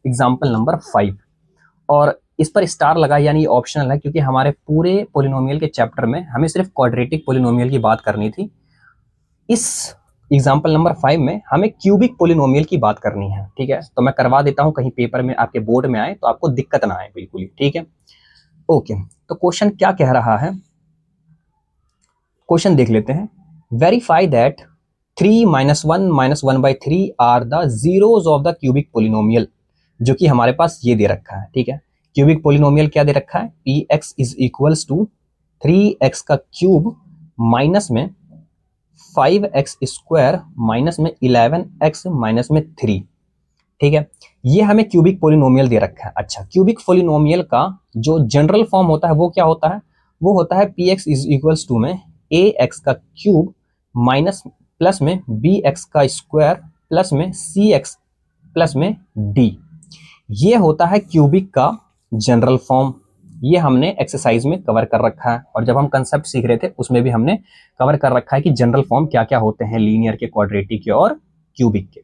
Example number 5। और इस पर स्टार लगा यानी ऑप्शनल है, क्योंकि हमारे पूरे पोलिनोमियल के चैप्टर में हमें सिर्फ क्वाड्रेटिक पोलिनोमियल की बात करनी थी। इस एग्जाम्पल नंबर 5 में हमें क्यूबिक पोलिनोमियल की बात करनी है। ठीक है, तो मैं करवा देता हूं, कहीं पेपर में आपके बोर्ड में आए तो आपको दिक्कत ना आए बिल्कुल ही। ठीक है, ओके। तो क्वेश्चन क्या कह रहा है, क्वेश्चन देख लेते हैं। Verify that 3 - 1 - 1/3 are the zeros of the cubic polynomial, जो कि हमारे पास ये दे रखा है। ठीक है, क्यूबिक पोलिनोमियल क्या दे रखा है, P X is equals to 3x का क्यूब माइनस में 5x स्क्वायर माइनस में 11x माइनस में 3। ठीक है, ये हमें क्यूबिक पोलिनोमियल दे रखा है। अच्छा, क्यूबिक पोलिनोमियल का जो जनरल फॉर्म होता है वो क्या होता है, वो होता है P X is equals to में ए एक्स का क्यूब माइनस प्लस में बी एक्स का स्क्वायर प्लस में सी एक्स प्लस में डी। ये होता है क्यूबिक का जनरल फॉर्म। ये हमने एक्सरसाइज में कवर कर रखा है, और जब हम कंसेप्ट सीख रहे थे उसमें भी हमने कवर कर रखा है कि जनरल फॉर्म क्या क्या होते हैं लीनियर के, क्वाड्रेटिक के और क्यूबिक के।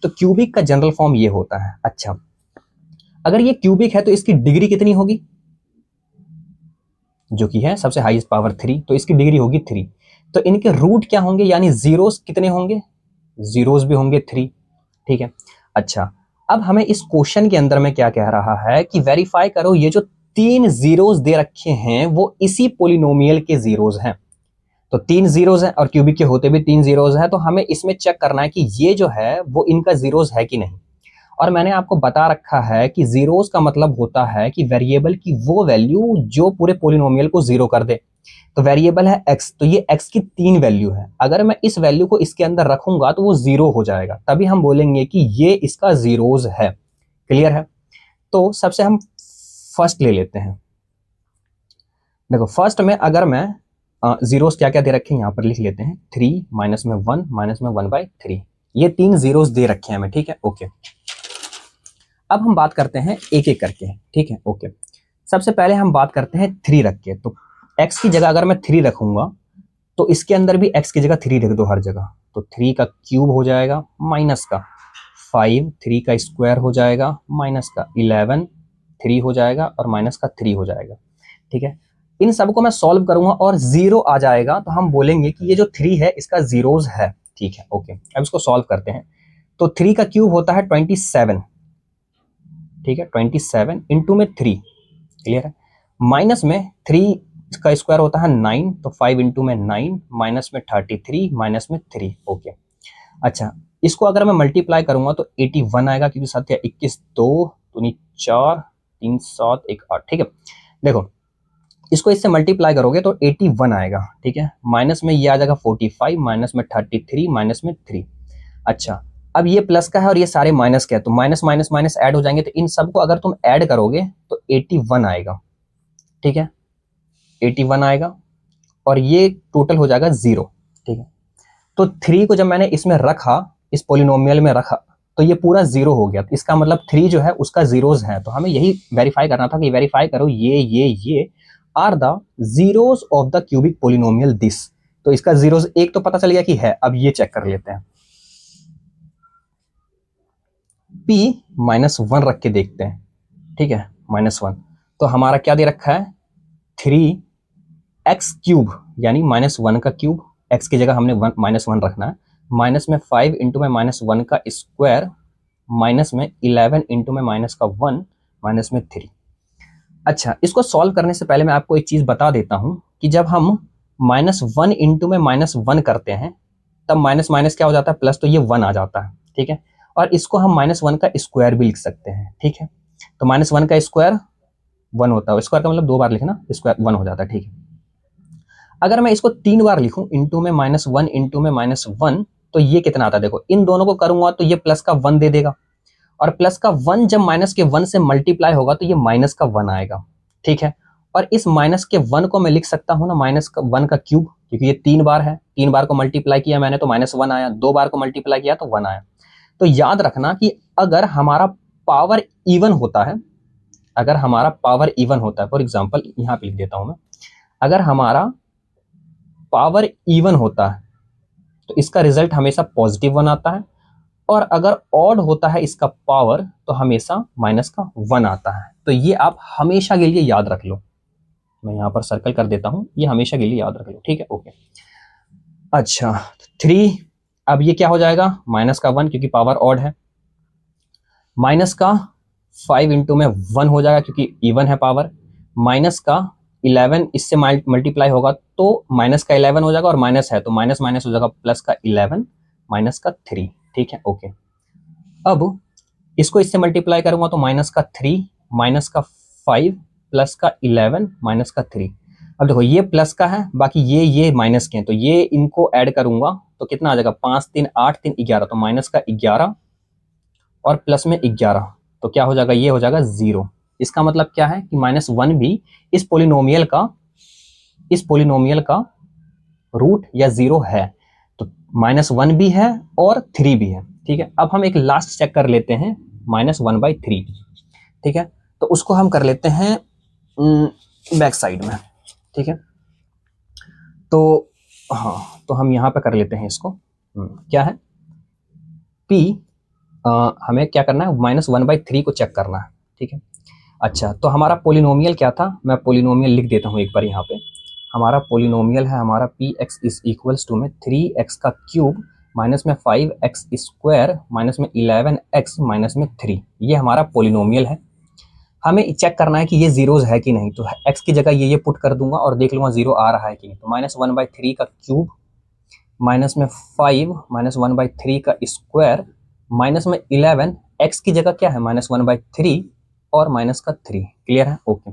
तो क्यूबिक का जनरल फॉर्म ये होता है। अच्छा, अगर ये क्यूबिक है तो इसकी डिग्री कितनी होगी, जो कि है सबसे हाईएस्ट पावर 3, तो इसकी डिग्री होगी 3। तो इनके रूट क्या होंगे, यानी जीरोस कितने होंगे, जीरोस भी होंगे 3। ठीक है, अच्छा, अब हमें इस क्वेश्चन के अंदर में क्या कह रहा है कि वेरीफाई करो ये जो 3 जीरोस दे रखे हैं वो इसी पोलिनोमियल के जीरोस हैं। तो 3 जीरोस हैं और क्यूबिक के होते भी 3 जीरोस हैं, तो हमें इसमें चेक करना है कि ये जो है वो इनका जीरोस है कि नहीं। और मैंने आपको बता रखा है कि जीरोस का मतलब होता है कि वेरिएबल की वो वैल्यू जो पूरे पोलिनोमियल को जीरो कर दे। तो वेरिएबल है x, तो ये x की 3 वैल्यू है। अगर मैं इस वैल्यू को इसके अंदर रखूंगा तो वो जीरो हो जाएगा, तभी हम बोलेंगे कि ये इसका जीरोस है। क्लियर है? तो सबसे हम फर्स्ट ले लेते हैं। देखो, फर्स्ट में अगर मैं जीरोस क्या क्या दे रखे हैं यहाँ पर लिख लेते हैं, 3 माइनस में 1 माइनस में 1/3, ये 3 जीरोस दे रखे हैं हमें। ठीक है, ओके। अब हम बात करते हैं एक एक करके। ठीक है, ओके। सबसे पहले हम बात करते हैं 3 रख के। तो x की जगह अगर मैं 3 रखूंगा तो इसके अंदर भी x की जगह 3 रख दो हर जगह। तो 3 का क्यूब हो जाएगा माइनस का 5, 3 का स्क्वायर हो जाएगा माइनस का 11, 3 हो जाएगा और माइनस का 3 हो जाएगा। ठीक है, इन सबको मैं सॉल्व करूंगा और 0 आ जाएगा तो हम बोलेंगे कि ये जो 3 है इसका जीरोस है। ठीक है, ओके। अब इसको सॉल्व करते हैं। तो 3 का क्यूब होता है 27। ठीक है, 27 इंटू में 3। क्लियर है? माइनस में 3 का स्क्वायर होता है 9, तो 5 इंटू में 9 माइनस में 33 माइनस में 3। ओके, अच्छा, इसको अगर मैं मल्टीप्लाई करूंगा तो 81 आएगा, क्योंकि 7 या 21, 2 दूनी 4, 3 7 1 8। ठीक है, देखो इसको इससे मल्टीप्लाई करोगे तो 81 आएगा। ठीक है, माइनस में ये आ जाएगा 45 माइनस में 33 माइनस में 3। अच्छा, अब ये प्लस का है और ये सारे माइनस के हैं, तो माइनस माइनस माइनस ऐड हो जाएंगे, तो इन सबको अगर तुम ऐड करोगे तो 81 आएगा। ठीक है, 81 आएगा और ये टोटल हो जाएगा 0। ठीक है, तो 3 को जब मैंने इसमें रखा, इस पोलिनोमियल में रखा, तो ये पूरा 0 हो गया। तो इसका मतलब 3 जो है उसका जीरोस है। तो हमें यही वेरीफाई करना था कि वेरीफाई करो ये are the zeros of the cubic polynomial this. तो इसका जीरोस एक तो पता चल गया कि है। अब ये चेक कर लेते हैं, p -1 रख के देखते हैं। ठीक है, -1, तो हमारा क्या दे रखा है, 3x क्यूब यानी -1 का क्यूब, x की जगह हमने -1 रखना है, माइनस में 5 इंटू में -1 का स्क्वायर माइनस में 11 इंटू में -1 माइनस में 3। अच्छा, इसको सॉल्व करने से पहले मैं आपको एक चीज बता देता हूं कि जब हम -1 इंटू में -1 करते हैं तब माइनस माइनस क्या हो जाता है, प्लस, तो ये 1 आ जाता है। ठीक है, और इसको हम -1 का स्क्वायर भी लिख सकते हैं। ठीक है, तो -1 का स्क्वायर 1 होता है, स्क्वायर का मतलब 2 बार लिखना, स्क्वायर 1 हो जाता है। ठीक है, अगर मैं इसको 3 बार लिखूं, इंटू में -1 इंटू में -1, तो ये कितना आता है, देखो इन दोनों को करूंगा तो ये प्लस का 1 दे देगा, और प्लस का 1 जब माइनस के 1 से मल्टीप्लाई होगा तो ये माइनस का 1 आएगा। ठीक है, और इस माइनस के 1 को मैं लिख सकता हूं ना -1 का क्यूब, क्योंकि ये 3 बार है, 3 बार को मल्टीप्लाई किया मैंने तो -1 आया, 2 बार को मल्टीप्लाई किया तो 1 आया। तो याद रखना कि अगर हमारा पावर इवन होता है, अगर हमारा पावर इवन होता है, फॉर एग्जाम्पल यहां पे लिख देता हूं मैं, अगर हमारा पावर इवन होता है तो इसका रिजल्ट हमेशा पॉजिटिव 1 आता है, और अगर ऑड होता है इसका पावर तो हमेशा माइनस का 1 आता है। तो ये आप हमेशा के लिए याद रख लो, मैं यहाँ पर सर्कल कर देता हूँ, ये हमेशा के लिए याद रख लो, ठीक है, ओके। अच्छा 3, अब ये क्या हो जाएगा, माइनस का 1 क्योंकि पावर ऑड है, माइनस का 5 इंटू में 1 हो जाएगा क्योंकि इवन है पावर, माइनस का 11 इससे मल्टीप्लाई होगा तो माइनस का 11 हो जाएगा, और माइनस है तो माइनस माइनस हो जाएगा, प्लस का 11 माइनस का 3, ठीक है, ओके। अब इसको इससे मल्टीप्लाई करूंगा तो माइनस का 3 माइनस का 5 प्लस का 11 माइनस का 3। अब देखो ये प्लस का है, बाकी ये माइनस के हैं, तो ये इनको ऐड करूंगा तो कितना आ जाएगा, 5 3 8 3 11, तो माइनस का 11 और प्लस में 11, तो क्या हो जाएगा, ये हो जाएगा 0। इसका मतलब क्या है कि -1 भी इस पोलिनोमियल का रूट या 0 है, तो -1 भी है और 3 भी है, ठीक है। अब हम एक लास्ट चेक कर लेते हैं, -1/3, ठीक है, तो उसको हम कर लेते हैं बैक साइड में, ठीक है। तो हाँ, तो हम यहाँ पे कर लेते हैं इसको, क्या है P, हमें क्या करना है, -1/3 को चेक करना है, ठीक है। अच्छा, तो हमारा पोलिनोमियल क्या था, मैं पोलिनोमियल लिख देता हूँ एक बार यहाँ पे। हमारा पोलिनोमियल है हमारा px इज इक्वल्स टू में 3x का क्यूब माइनस में 5x स्क्वायर माइनस में 11x माइनस में 3, ये हमारा पोलिनोमियल है। हमें चेक करना है कि ये जीरोज है कि नहीं, तो x की जगह ये पुट कर दूंगा और देख लूंगा जीरो आ रहा है कि नहीं। तो -1/3 का क्यूब माइनस में 5 -1/3 का स्क्वायर माइनस में 11, x की जगह क्या है -1/3 और माइनस का 3, क्लियर है, ओके।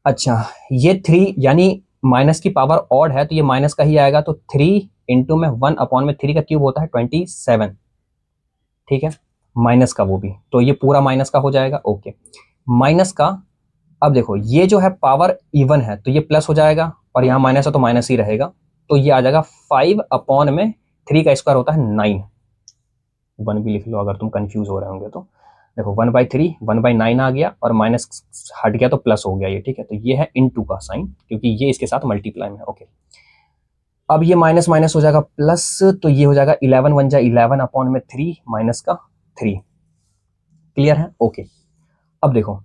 अच्छा, ये 3 यानी माइनस की पावर ऑड है तो ये माइनस का ही आएगा, तो 3 इंटू में 1/3 का क्यूब होता है 27, ठीक है, माइनस का वो भी, तो ये पूरा माइनस का हो जाएगा, ओके। माइनस का, अब देखो ये जो है पावर इवन है तो ये प्लस हो जाएगा, और यहाँ माइनस है तो माइनस ही रहेगा, तो ये आ जाएगा 5/3 का स्क्वायर होता है 9, 1 भी लिख लो अगर तुम कंफ्यूज हो रहे होंगे तो। देखो 1/3 1/9 आ गया, और माइनस हट गया तो प्लस हो गया ये, ठीक है। तो ये है इनटू का साइन क्योंकि ये इसके साथ मल्टीप्लाई में है, ओके। अब ये माइनस माइनस हो जाएगा प्लस, तो ये हो जाएगा 11 1 जा 11/3 माइनस का 3, क्लियर है, ओके। अब देखो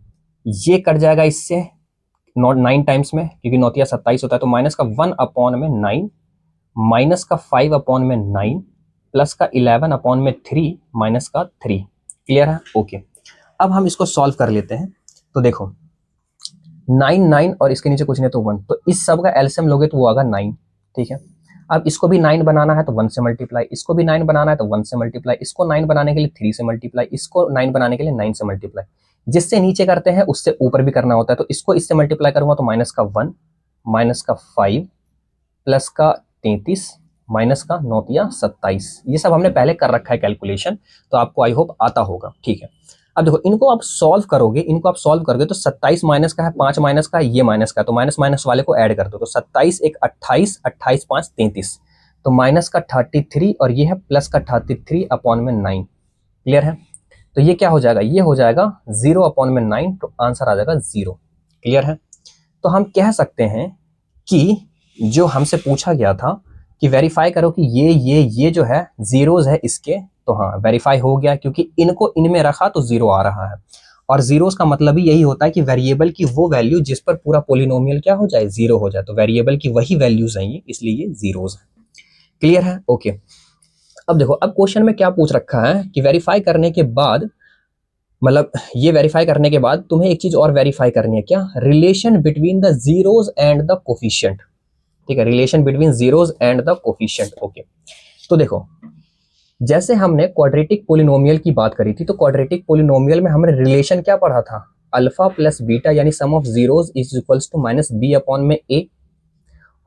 ये कट जाएगा इससे, नॉट 9 टाइम्स में क्योंकि 9 या 27 होता है, तो माइनस का 1/9 माइनस का 5/9 प्लस का 11/3 माइनस का 3, क्लियर है, ओके। अब हम इसको सॉल्व कर लेते हैं, तो देखो 9 9 और इसके नीचे कुछ नहीं तो 1, तो इस सब का एलसीएम लोगे तो वो आएगा 9, ठीक है। अब इसको भी 9 बनाना है तो 1 से मल्टीप्लाई, इसको भी 9 बनाना है तो 1 से मल्टीप्लाई, इसको 9 बनाने के लिए 3 से मल्टीप्लाई, इसको 9 बनाने के लिए 9 से मल्टीप्लाई, जिससे नीचे करते हैं उससे ऊपर भी करना होता है, तो इसको इससे मल्टीप्लाई करूंगा तो माइनस का 1 माइनस का 5 प्लस का 33 माइनस का 9 या 27, ये सब हमने पहले कर रखा है कैलकुलेशन, तो आपको आई होप आता होगा, ठीक है। अब देखो इनको आप सॉल्व करोगे, तो 27 माइनस का है, 5 माइनस का है, ये माइनस का है, तो माइनस माइनस वाले को ऐड कर दो, तो 27 एक 28, 28 5 33, तो माइनस का 33 और ये है प्लस का 33/9, क्लियर है। तो ये क्या हो जाएगा, ये हो जाएगा 0/9, तो आंसर आ जाएगा 0, क्लियर है। तो हम कह सकते हैं कि जो हमसे पूछा गया था कि वेरीफाई करो कि ये जो है जीरोज है इसके, तो हाँ वेरीफाई हो गया क्योंकि इनको इनमें रखा तो 0 आ रहा है, और जीरोस का मतलब ही यही होता है कि वेरिएबल की वो वैल्यू जिस पर पूरा पोलिनोमियल क्या हो जाए, 0 हो जाए, तो वेरिएबल की वही वैल्यूज हैं ये, इसलिए ये जीरोज है, क्लियर है, ओके। अब देखो, अब क्वेश्चन में क्या पूछ रखा है कि वेरीफाई करने के बाद, मतलब ये वेरीफाई करने के बाद तुम्हें एक चीज और वेरीफाई करनी है, क्या, relation between the zeros and the coefficient, ठीक है, relation between zeros and the coefficient, okay. तो देखो जैसे हमने क्वाड्रेटिक पोलिनोमियल की बात करी थी, तो क्वाड्रेटिक पोलिनोमियल में हमने रिलेशन क्या पढ़ा था, अल्फा प्लस बीटा यानी sum of zeros is equals to -b/a,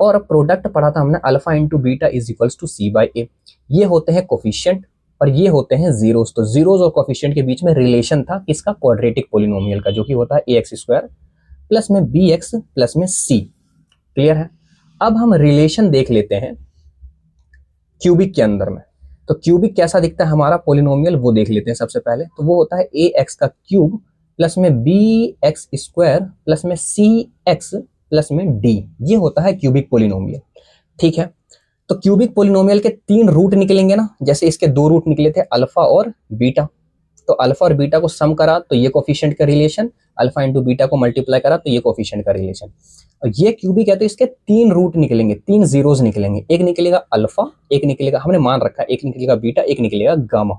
और प्रोडक्ट पढ़ा था हमने alpha into beta is equals to c/a। ये होते हैं कोफिशिएंट और ये होते हैं जीरोस, तो जीरोस और कोफिशिएंट के बीच में रिलेशन था किसका, क्वाड्रेटिक पोलिनोमियल का, जो कि होता है ax² प्लस में bx प्लस में c, क्लियर है। अब हम रिलेशन देख लेते हैं क्यूबिक के अंदर में, तो क्यूबिक कैसा दिखता है हमारा पोलिनोमियल वो देख लेते हैं सबसे पहले, तो वो होता है ax का क्यूब प्लस में bx² प्लस में cx प्लस में d, ये होता है क्यूबिक पोलिनोमियल, ठीक है। तो क्यूबिक पोलिनोमियल के 3 रूट निकलेंगे ना, जैसे इसके 2 रूट निकले थे अल्फा और बीटा, तो अल्फा और बीटा को सम करा तो ये कोफिशिएंट का रिलेशन, अल्फा इंटू बीटा को मल्टीप्लाई करा तो ये कोफिशिएंट का रिलेशन। और ये क्यूबिक है तो इसके 3 रूट निकलेंगे, 3 जीरोस निकलेंगे, एक निकलेगा अल्फा, एक निकलेगा, हमने मान रखा है, एक निकलेगा बीटा, एक निकलेगा गामा,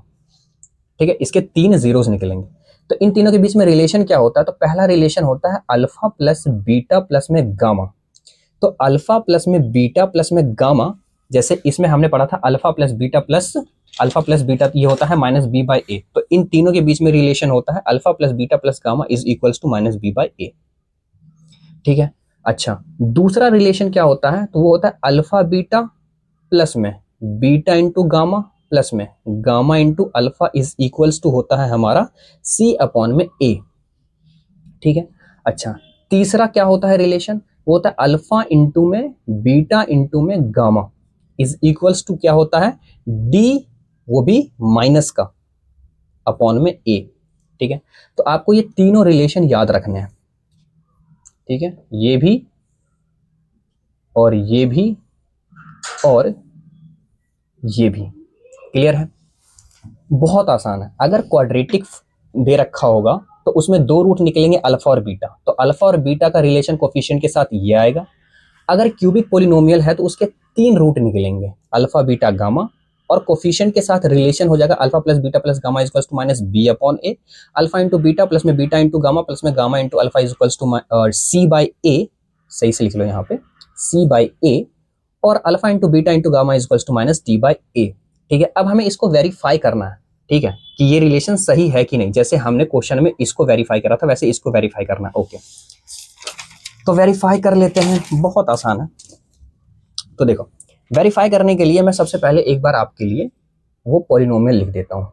ठीक है, इसके 3 जीरोस निकलेंगे। तो इन तीनों के बीच में रिलेशन क्या होता है, तो पहला रिलेशन होता है अल्फा प्लस बीटा प्लस में गामा। तो अल्फा प्लस में बीटा प्लस में गामा, जैसे इसमें हमने पढ़ा था अल्फा प्लस बीटा ये होता है माइनस बी बाई ए, तो इन तीनों के बीच में रिलेशन होता है alpha plus beta plus gamma is equals to minus B by A, ठीक है। अच्छा, दूसरा रिलेशन क्या होता है, तो वो होता है अल्फा बीटा प्लस में बीटा इंटू गामा प्लस में gamma into alpha is equals to होता है हमारा सी अपॉन में ए, ठीक है। अच्छा, तीसरा क्या होता है रिलेशन, वो होता है अल्फा इंटू में बीटा इंटू में गामा इज इक्वल्स टू क्या होता है डी, वो भी माइनस का, अपॉन में ए, ठीक है। तो आपको ये तीनों रिलेशन याद रखने हैं, ठीक है, ये भी और ये भी और ये भी, क्लियर है। बहुत आसान है। अगर क्वाड्रेटिक दे रखा होगा तो उसमें 2 रूट निकलेंगे अल्फा और बीटा, तो अल्फा और बीटा का रिलेशन कोफिशिएंट के साथ ये आएगा। अगर क्यूबिक पोलिनोमियल है तो उसके 3 रूट निकलेंगे अल्फा बीटा गामा, और कोफिशिएंट के साथ रिलेशन हो जाएगा alpha plus beta plus gamma is equals to minus B upon A, alpha into beta plus में बीटा इंटू गामा प्लस में gamma into alpha is equals to C by A, सही से लिख लो यहाँ पे सी बाई ए, और alpha into beta into gamma is equals to minus D by A, ठीक है। अब हमें इसको वेरीफाई करना है, ठीक है, कि ये रिलेशन सही है कि नहीं। जैसे हमने क्वेश्चन में इसको वेरीफाई करा था वैसे इसको वेरीफाई करना है, ओके। तो वेरीफाई कर लेते हैं, बहुत आसान है। तो देखो, वेरीफाई करने के लिए मैं सबसे पहले एक बार आपके लिए वो पॉलिनोमियल लिख देता हूँ।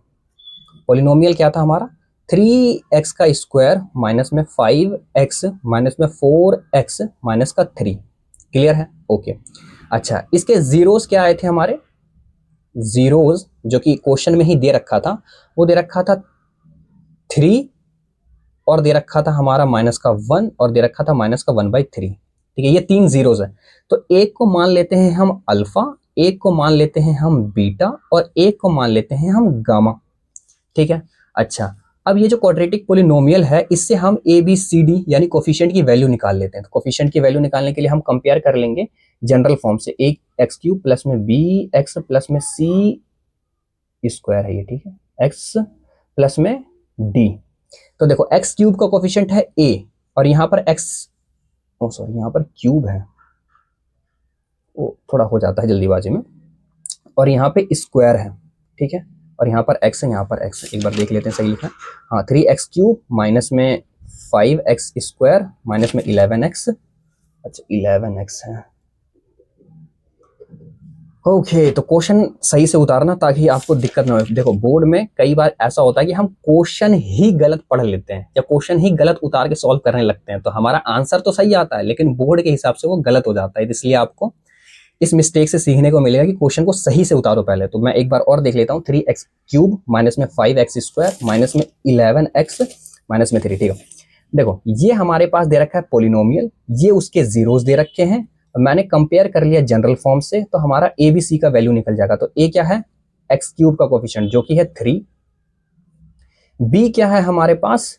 पॉलिनोमियल क्या था हमारा, 3x का स्क्वायर माइनस में 5x माइनस में 4x माइनस का 3, क्लियर है, ओके। अच्छा, इसके जीरोस क्या आए थे हमारे, जीरोस जो कि क्वेश्चन में ही दे रखा था, वो दे रखा था 3 और दे रखा था हमारा माइनस का 1 और दे रखा था माइनस का 1/3, ठीक है, ये 3 जीरोस है। तो एक को मान लेते हैं हम अल्फा, एक को मान लेते हैं हम बीटा और एक को मान लेते हैं हम गामा, ठीक है। अच्छा, अब ये जो क्वाड्रेटिक पोलिनोमियल है इससे हम ए बी सी डी यानी कोफिशिएंट की वैल्यू निकाल लेते हैं। तो कोफिशिएंट की वैल्यू निकालने के लिए हम कंपेयर कर लेंगे जनरल फॉर्म से, एक एक्स क्यूब प्लस में बी एक्स प्लस में सी स्क्वायर है ये, ठीक है, एक्स प्लस में डी। तो देखो एक्स क्यूब का कोफिशिएंट है ए और यहाँ पर एक्स, ओ सॉरी यहाँ पर क्यूब है, वो थोड़ा हो जाता है जल्दीबाजी में, और यहाँ पे स्क्वायर है, ठीक है, और यहाँ पर x है, यहाँ पर x है, एक बार देख लेते हैं सही लिखा है, हाँ 3x क्यूब माइनस में 5x स्क्वायर माइनस में 11x, अच्छा 11x है, ओके। तो क्वेश्चन सही से उतारना ताकि आपको दिक्कत ना हो। देखो बोर्ड में कई बार ऐसा होता है कि हम क्वेश्चन ही गलत पढ़ लेते हैं या क्वेश्चन ही गलत उतार के सॉल्व करने लगते हैं, तो हमारा आंसर तो सही आता है लेकिन बोर्ड के हिसाब से वो गलत हो जाता है, इसलिए आपको इस मिस्टेक से सीखने को मिलेगा कि क्वेश्चन को सही से उतारो पहले। तो मैं एक बार और देख लेता हूँ, 3x क्यूब माइनस में 5x स्क्वायर माइनस में 11x माइनस में 3, ठीक है। देखो ये हमारे पास दे रखा है पोलिनोमियल, ये उसके जीरोस दे रखे हैं, मैंने कंपेयर कर लिया जनरल फॉर्म से, तो हमारा ए बी सी का वैल्यू निकल जाएगा। तो ए क्या है, एक्स क्यूब का कोफिशिएंट जो कि है 3, बी क्या है हमारे पास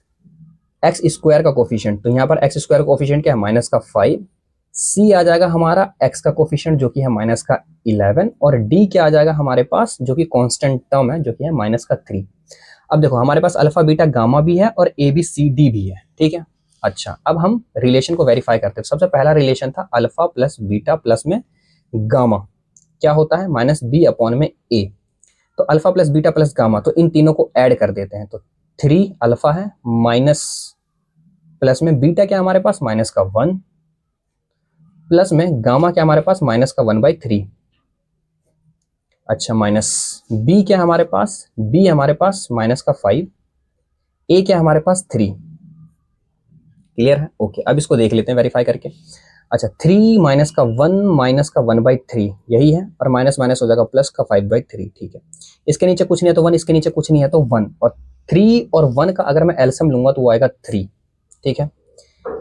एक्स स्क्वायर का कोफिशिएंट, तो यहाँ पर एक्स स्क्वायर का कोफिशिएंट क्या है माइनस का 5, सी आ जाएगा हमारा एक्स का कोफिशिएंट जो कि है माइनस का 11, और डी क्या आ जाएगा हमारे पास जो कि कांस्टेंट टर्म है जो कि है माइनस का 3। अब देखो हमारे पास अल्फा बीटा गामा भी है और ए बी सी डी भी है, ठीक है। अच्छा, अब हम रिलेशन को वेरीफाई करते हैं। सबसे पहला रिलेशन था अल्फा प्लस बीटा प्लस में गामा, क्या होता है माइनस बी अपॉन में ए। तो alpha plus beta plus gamma, तो इन तीनों को ऐड कर देते हैं, तो 3 अल्फा है माइनस प्लस में बीटा क्या हमारे पास माइनस का 1 प्लस में गामा क्या हमारे पास माइनस का 1/3। अच्छा, माइनस बी क्या हमारे पास, बी हमारे पास माइनस का 5, ए क्या हमारे पास 3, क्लियर है, ओके। अब इसको देख लेते हैं वेरीफाई करके। अच्छा, 3 माइनस का 1 माइनस का 1/3 यही है, और माइनस माइनस हो जाएगा प्लस का 5/3, ठीक है। इसके नीचे कुछ नहीं है तो 1, इसके नीचे कुछ नहीं है तो 1, और 3 और 1 का अगर मैं एलसीएम लूंगा तो वो आएगा 3, ठीक है।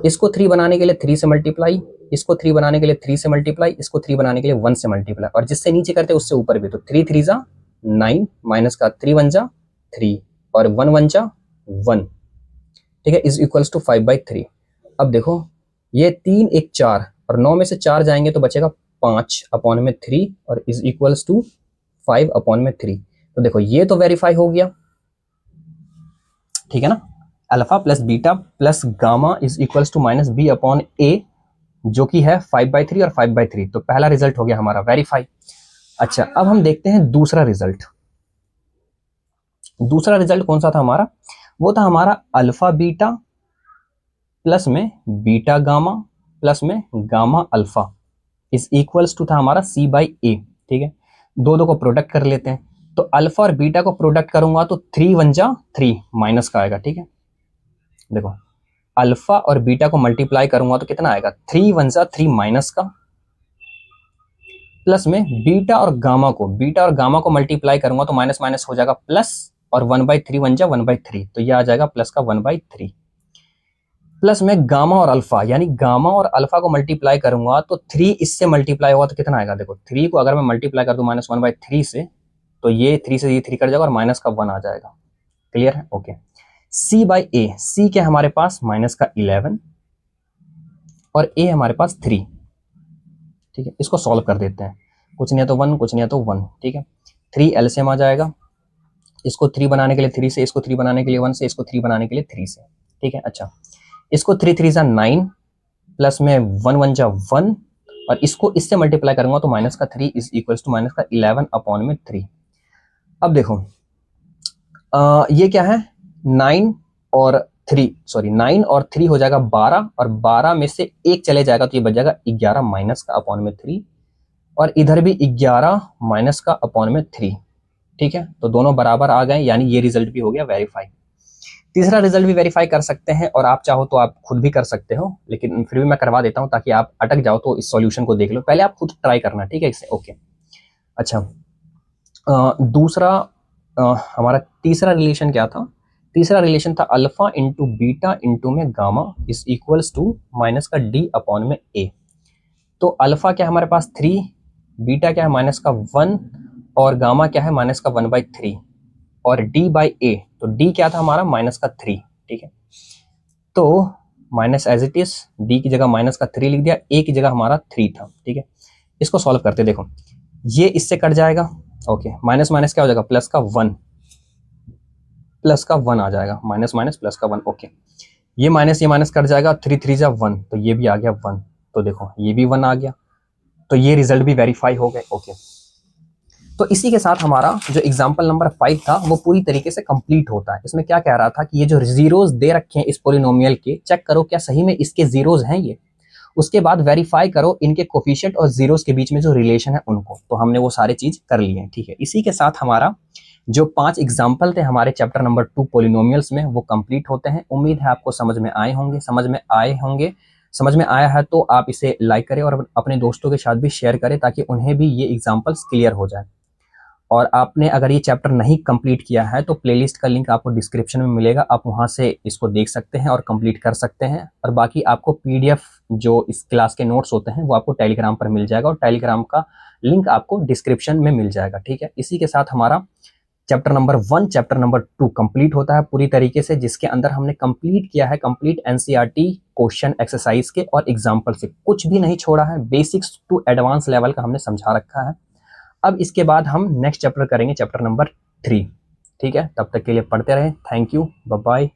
इसको 3 बनाने के लिए 3 से मल्टीप्लाई, इसको 3 बनाने के लिए 3 से मल्टीप्लाई, इसको 3 बनाने के लिए 1 से मल्टीप्लाई, और जिससे नीचे करते हैं उससे ऊपर भी, तो 3 3 जा 9 माइनस का 3 1 जा 3 और 1 1 जा 1, ठीक है, इज इक्वल्स टू 5/3। अब देखो ये 3 1 4 और 9 में से 4 जाएंगे तो बचेगा 5/3 और इज इक्वल्स टू 5/3। तो देखो ये तो वेरीफाई हो गया, ठीक है ना, alpha plus beta plus gamma is equals to minus B upon A, जो कि है 5/3 और 5/3। तो पहला रिजल्ट हो गया हमारा वेरीफाई। अच्छा, अब हम देखते हैं दूसरा रिजल्ट। दूसरा रिजल्ट कौन सा था हमारा? वो था हमारा अल्फा बीटा प्लस में बीटा गामा प्लस में gamma alpha is equals to था हमारा C/A, ठीक है। दो दो को प्रोडक्ट कर लेते हैं, तो अल्फा और बीटा को प्रोडक्ट करूंगा तो 3 1 जा 3 माइनस का आएगा, ठीक है। देखो अल्फा और बीटा को मल्टीप्लाई करूंगा तो कितना आएगा, 3 1 जा 3 माइनस का, प्लस में बीटा और गामा को मल्टीप्लाई करूंगा तो माइनस माइनस हो जाएगा प्लस, और 1/3 1 जा 1/3, तो ये आ जाएगा प्लस का 1/3, प्लस में गामा और अल्फा, यानी गामा और अल्फा को मल्टीप्लाई करूंगा तो 3 इससे मल्टीप्लाई होगा तो कितना आएगा, देखो 3 को अगर मैं मल्टीप्लाई कर दूं -1/3 से, तो ये 3 से ये 3 कट जाएगा और माइनस का 1 आ जाएगा। क्लियर है? ओके। C/A, C क्या हमारे पास माइनस का 11 और A हमारे पास 3, ठीक है। इसको सॉल्व कर देते हैं, कुछ नहीं है तो 1, कुछ नहीं है तो 1, ठीक है। 3 एलसीएम आ जाएगा, इसको 3 बनाने के लिए 3 से, इसको 3 बनाने के लिए 1 से, इसको 3 बनाने के लिए 3 से, ठीक है। अच्छा, इसको 3 3 जा 9 प्लस में 1 1 जा 1 और इसको इससे मल्टीप्लाई करूंगा तो माइनस का 3 इज इक्वल्स टू माइनस का 11/3। अब देखो ये क्या है, 9 और 3 हो जाएगा 12 और 12 में से 1 चले जाएगा तो ये बच जाएगा 11 माइनस का (3) और इधर भी 11 माइनस का (3), ठीक है। तो दोनों बराबर आ गए, यानी ये रिजल्ट भी हो गया वेरीफाई। तीसरा रिजल्ट भी वेरीफाई कर सकते हैं और आप चाहो तो आप खुद भी कर सकते हो, लेकिन फिर भी मैं करवा देता हूं ताकि आप अटक जाओ तो इस सॉल्यूशन को देख लो, पहले आप खुद ट्राई करना, ठीक है इसे। ओके। अच्छा, दूसरा हमारा तीसरा रिलेशन क्या था? तीसरा रिलेशन था अल्फा इंटू बीटा इंटू में gamma is equals to minus का D/A। तो अल्फा क्या है हमारे पास 3, बीटा क्या है माइनस का 1 और गामा क्या है माइनस का 1/3 और D/A, तो D क्या था हमारा माइनस का 3, ठीक है। तो minus as it is, D की जगह माइनस का 3 लिख दिया, A की जगह हमारा 3 था, ठीक है। इसको सॉल्व करते, देखो ये इससे कट जाएगा, ओके, माइनस माइनस क्या हो जाएगा प्लस का 1, प्लस का 1 आ जाएगा, माइनस माइनस प्लस का 1, ओके। ये माइनस कट जाएगा, 3 3 जा 1, तो ये भी आ गया 1, तो देखो ये भी 1 आ गया, तो ये रिजल्ट भी वेरीफाई हो गए, ओके। तो इसी के साथ हमारा जो एग्जाम्पल नंबर 5 था वो पूरी तरीके से कंप्लीट होता है। इसमें क्या कह रहा था कि ये जो जीरोस दे रखे हैं इस पोलिनोमियल के, चेक करो क्या सही में इसके जीरोस हैं ये, उसके बाद वेरीफाई करो इनके कोफिशिएंट और जीरोस के बीच में जो रिलेशन है उनको। तो हमने वो सारे चीज कर लिए हैं, ठीक है। इसी के साथ हमारा जो 5 एग्जाम्पल थे हमारे चैप्टर नंबर 2 पोलिनोमियल्स में वो कंप्लीट होते हैं। उम्मीद है आपको समझ में आए होंगे, समझ में आया है तो आप इसे लाइक करें और अपने दोस्तों के साथ भी शेयर करें ताकि उन्हें भी ये एग्जाम्पल्स क्लियर हो जाए। और आपने अगर ये चैप्टर नहीं कंप्लीट किया है तो प्लेलिस्ट का लिंक आपको डिस्क्रिप्शन में मिलेगा, आप वहां से इसको देख सकते हैं और कंप्लीट कर सकते हैं। और बाकी आपको पीडीएफ जो इस क्लास के नोट्स होते हैं वो आपको टेलीग्राम पर मिल जाएगा और टेलीग्राम का लिंक आपको डिस्क्रिप्शन में मिल जाएगा, ठीक है। इसी के साथ हमारा chapter number 1 chapter number 2 complete होता है पूरी तरीके से, जिसके अंदर हमने कंप्लीट किया है कंप्लीट एनसीईआरटी क्वेश्चन एक्सरसाइज के और एग्जाम्पल से, कुछ भी नहीं छोड़ा है, बेसिक्स टू एडवांस लेवल का हमने समझा रखा है। अब इसके बाद हम नेक्स्ट चैप्टर करेंगे चैप्टर नंबर 3, ठीक है। तब तक के लिए पढ़ते रहें, थैंक यू, बाय बाय।